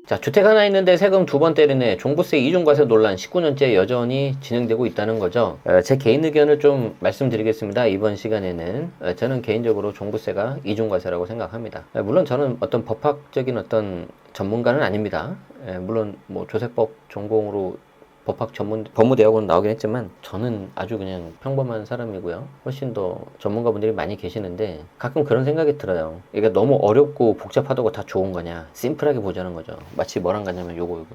자, 주택 하나 있는데 세금 2번 때리네. 종부세 이중과세 논란 19년째 여전히 진행되고 있다는 거죠. 제 개인 의견을 좀 말씀드리겠습니다. 이번 시간에는 저는 개인적으로 종부세가 이중과세라고 생각합니다. 물론 저는 어떤 법학적인 어떤 전문가는 아닙니다. 물론 뭐 조세법 전공으로 법학 전문 법무대학원 나오긴 했지만 저는 아주 그냥 평범한 사람이고요. 훨씬 더 전문가분들이 많이 계시는데 가끔 그런 생각이 들어요. 이게 너무 어렵고 복잡하다고 다 좋은 거냐? 심플하게 보자는 거죠. 마치 뭐랑 같냐면 요거.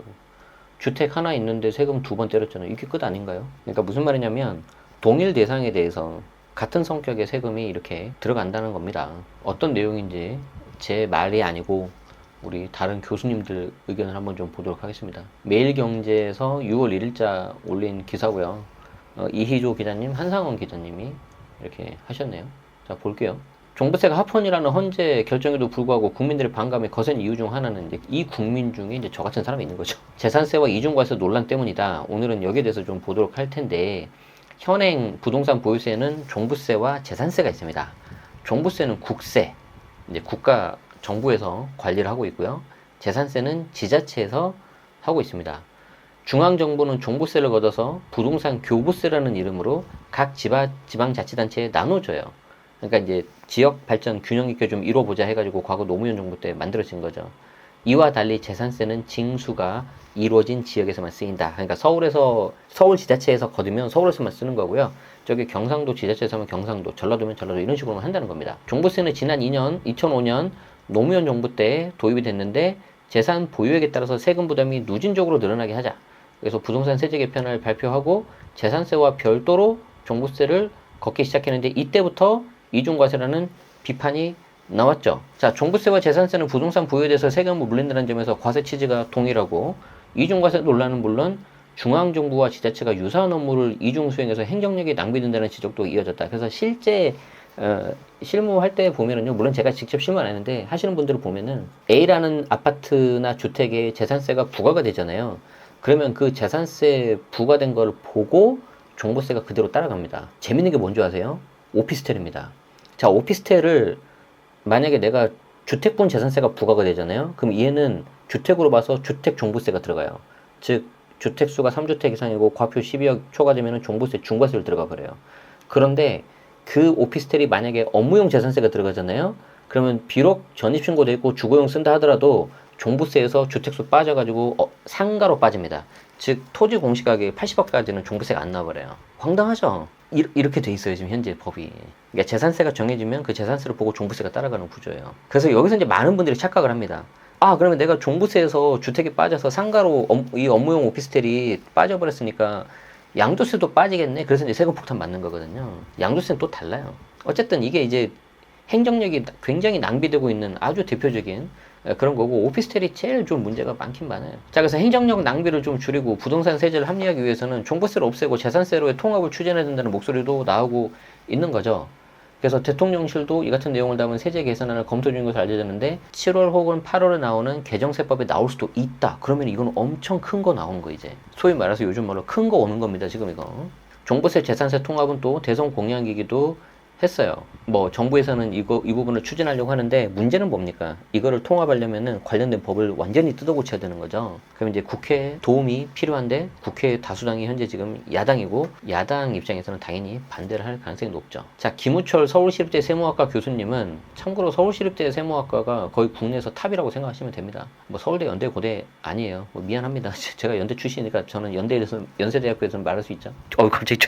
주택 하나 있는데 세금 2번 때렸잖아요. 이게 끝 아닌가요? 그러니까 무슨 말이냐면 동일 대상에 대해서 같은 성격의 세금이 이렇게 들어간다는 겁니다. 어떤 내용인지 제 말이 아니고 우리 다른 교수님들 의견을 한번 좀 보도록 하겠습니다. 매일경제에서 6월 1일자 올린 기사고요. 이희조 기자님, 한상원 기자님이 이렇게 하셨네요. 자, 볼게요. 종부세가 합헌이라는 헌재 결정에도 불구하고 국민들의 반감이 거센 이유 중 하나는 이제 이 국민 중에 이제 저 같은 사람이 있는 거죠. 재산세와 이중과세 논란 때문이다. 오늘은 여기에 대해서 좀 보도록 할 텐데, 현행 부동산 보유세는 종부세와 재산세가 있습니다. 종부세는 국세, 이제 국가 정부에서 관리를 하고 있고요. 재산세는 지자체에서 하고 있습니다. 중앙정부는 종부세를 걷어서 부동산 교부세라는 이름으로 각 지방자치단체에 나눠줘요. 그러니까 이제 지역 발전 균형 있게 좀 이뤄보자 해가지고 과거 노무현 정부 때 만들어진 거죠. 이와 달리 재산세는 징수가 이루어진 지역에서만 쓰인다. 그러니까 서울 지자체에서 거두면 서울에서만 쓰는 거고요. 저기 경상도 지자체에서 하면 경상도, 전라도면 전라도 이런 식으로만 한다는 겁니다. 종부세는 지난 2005년 노무현 정부 때 도입이 됐는데 재산 보유액에 따라서 세금 부담이 누진적으로 늘어나게 하자. 그래서 부동산 세제 개편을 발표하고 재산세와 별도로 종부세를 걷기 시작했는데 이때부터 이중과세라는 비판이 나왔죠. 자, 종부세와 재산세는 부동산 보유에 대해서 세금을 물린다는 점에서 과세 취지가 동일하고 이중과세 논란은 물론 중앙정부와 지자체가 유사한 업무를 이중 수행해서 행정력이 낭비된다는 지적도 이어졌다. 그래서 실제 실무할 때 보면은요, 물론 제가 직접 실무 안 했는데 하시는 분들을 보면은 A라는 아파트나 주택에 재산세가 부과가 되잖아요. 그러면 그 재산세 부과된 걸 보고 종부세가 그대로 따라갑니다. 재밌는 게 뭔지 아세요? 오피스텔입니다. 자, 오피스텔을 만약에 내가 주택분 재산세가 부과가 되잖아요. 그럼 얘는 주택으로 봐서 주택 종부세가 들어가요. 즉 주택수가 3주택 이상이고 과표 12억 초과되면 종부세 중과세를 들어가 버려요. 그런데 그 오피스텔이 만약에 업무용 재산세가 들어가잖아요. 그러면 비록 전입신고돼 있고 주거용 쓴다 하더라도 종부세에서 주택수 빠져가지고 상가로 빠집니다. 즉 토지 공시가격이 80억까지는 종부세가 안 나와버려요. 황당하죠? 이렇게 돼 있어요, 지금 현재 법이. 그러니까 재산세가 정해지면 그 재산세를 보고 종부세가 따라가는 구조예요. 그래서 여기서 이제 많은 분들이 착각을 합니다. 아, 그러면 내가 종부세에서 주택이 빠져서 상가로 이 업무용 오피스텔이 빠져버렸으니까 양도세도 빠지겠네. 그래서 이제 세금 폭탄 맞는 거거든요. 양도세는 또 달라요. 어쨌든 이게 이제 행정력이 굉장히 낭비되고 있는 아주 대표적인 그런 거고, 오피스텔이 제일 좀 문제가 많긴 많아요. 자, 그래서 행정력 낭비를 좀 줄이고 부동산 세제를 합리화하기 위해서는 종부세를 없애고 재산세로의 통합을 추진해야 된다는 목소리도 나오고 있는 거죠. 그래서 대통령실도 이 같은 내용을 담은 세제 개선안을 검토 중인 것으로 알려졌는데 7월 혹은 8월에 나오는 개정세법에 나올 수도 있다. 그러면 이건 엄청 큰 거 나오는 거 이제. 소위 말해서 요즘 말로 큰 거 오는 겁니다. 지금 이거. 종부세 재산세 통합은 또 대선 공약이기도 했어요. 뭐 정부에서는 이 부분을 추진하려고 하는데 문제는 뭡니까? 이거를 통합하려면은 관련된 법을 완전히 뜯어 고쳐야 되는 거죠. 그럼 이제 국회 도움이 필요한데 국회 다수당이 현재 지금 야당이고 야당 입장에서는 당연히 반대를 할 가능성이 높죠. 자, 김우철 서울시립대 세무학과 교수님은 참고로 서울시립대 세무학과가 거의 국내에서 탑이라고 생각하시면 됩니다. 뭐 서울대, 연대, 고대 아니에요. 뭐 미안합니다. 제가 연대 출신이니까 저는 연세대학교에서는 말할 수 있죠. 갑자기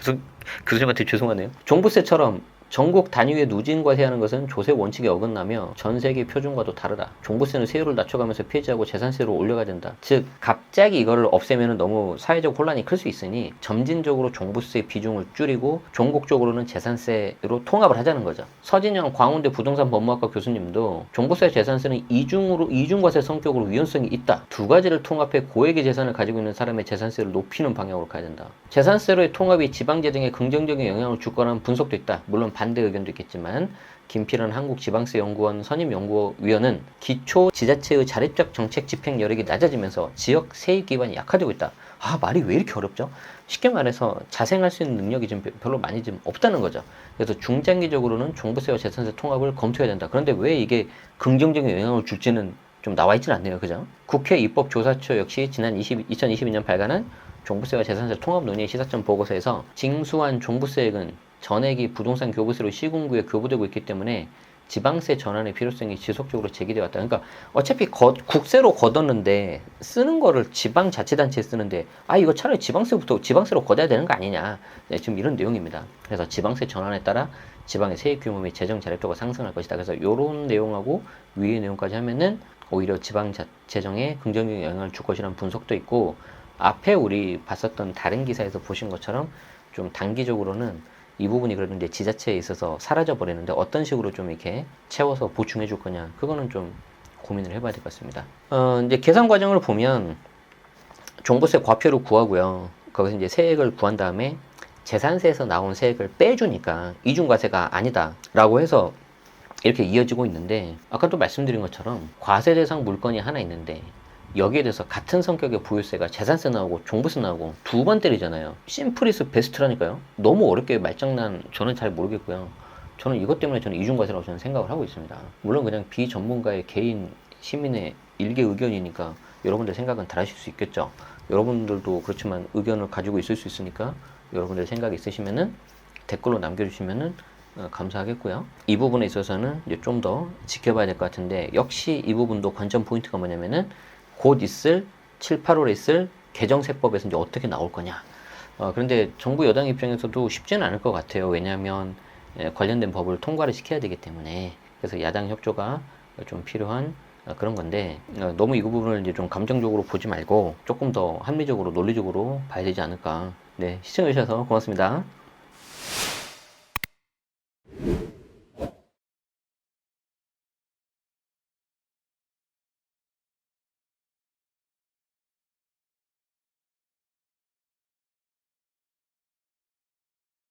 교수님한테 죄송하네요. 종부세처럼 전국 단위의 누진과세하는 것은 조세 원칙에 어긋나며 전 세계 표준과도 다르다. 종부세는 세율을 낮춰가면서 폐지하고 재산세로 올려가야 된다. 즉 갑자기 이거를 없애면 너무 사회적 혼란이 클 수 있으니 점진적으로 종부세 비중을 줄이고 전국적으로는 재산세로 통합을 하자는 거죠. 서진영 광운대 부동산 법무학과 교수님도 종부세 재산세는 이중과세 성격으로 위헌성이 있다. 두 가지를 통합해 고액의 재산을 가지고 있는 사람의 재산세를 높이는 방향으로 가야 된다. 재산세로의 통합이 지방재 등에 긍정적인 영향을 줄 거라는 분석도 있다. 물론 반대 의견도 있겠지만 김필원 한국지방세연구원 선임연구위원은 기초 지자체의 자립적 정책 집행 여력이 낮아지면서 지역 세입 기반이 약화되고 있다. 아, 말이 왜 이렇게 어렵죠? 쉽게 말해서 자생할 수 있는 능력이 좀 별로 많이 좀 없다는 거죠. 그래서 중장기적으로는 종부세와 재산세 통합을 검토해야 된다. 그런데 왜 이게 긍정적인 영향을 줄지는 좀 나와 있질 않네요. 그죠? 국회 입법조사처 역시 지난 2022년 발간한 종부세와 재산세 통합 논의 시사점 보고서에서 징수한 종부세액은 전액이 부동산 교부세로 시군구에 교부되고 있기 때문에 지방세 전환의 필요성이 지속적으로 제기되어 왔다. 그러니까 어차피 국세로 걷었는데 쓰는 거를 지방자치단체에 쓰는데 이거 차라리 지방세로 걷어야 되는 거 아니냐. 네, 지금 이런 내용입니다. 그래서 지방세 전환에 따라 지방의 세액 규모 및 재정 자립도가 상승할 것이다. 그래서 이런 내용하고 위의 내용까지 하면은 오히려 지방 재정에 긍정적인 영향을 줄 것이라는 분석도 있고, 앞에 우리 봤었던 다른 기사에서 보신 것처럼 좀 단기적으로는 이 부분이 그래도 이제 지자체에 있어서 사라져 버리는데 어떤 식으로 좀 이렇게 채워서 보충해 줄 거냐, 그거는 좀 고민을 해봐야 될 것 같습니다. 이제 계산 과정을 보면 종부세 과표를 구하고요. 거기서 이제 세액을 구한 다음에 재산세에서 나온 세액을 빼주니까 이중과세가 아니다라고 해서 이렇게 이어지고 있는데, 아까 또 말씀드린 것처럼 과세 대상 물건이 하나 있는데 여기에 대해서 같은 성격의 부유세가 재산세 나오고 종부세 나오고 두 번 때리잖아요. 심플이스 베스트라니까요. 너무 어렵게 말장난 저는 잘 모르겠고요. 저는 이것 때문에 저는 이중과세라고 저는 생각을 하고 있습니다. 물론 그냥 비전문가의 개인 시민의 일개 의견이니까 여러분들 생각은 다르실 수 있겠죠. 여러분들도 그렇지만 의견을 가지고 있을 수 있으니까 여러분들 생각이 있으시면은 댓글로 남겨주시면은 감사하겠고요. 이 부분에 있어서는 이제 좀 더 지켜봐야 될 것 같은데, 역시 이 부분도 관전 포인트가 뭐냐면은 곧 있을 7, 8월에 있을 개정세법에서 이제 어떻게 나올 거냐. 그런데 정부 여당 입장에서도 쉽지는 않을 것 같아요. 왜냐하면 관련된 법을 통과를 시켜야 되기 때문에. 그래서 야당 협조가 좀 필요한 그런 건데, 너무 이 부분을 이제 좀 감정적으로 보지 말고 조금 더 합리적으로 논리적으로 봐야 되지 않을까. 네, 시청해주셔서 고맙습니다.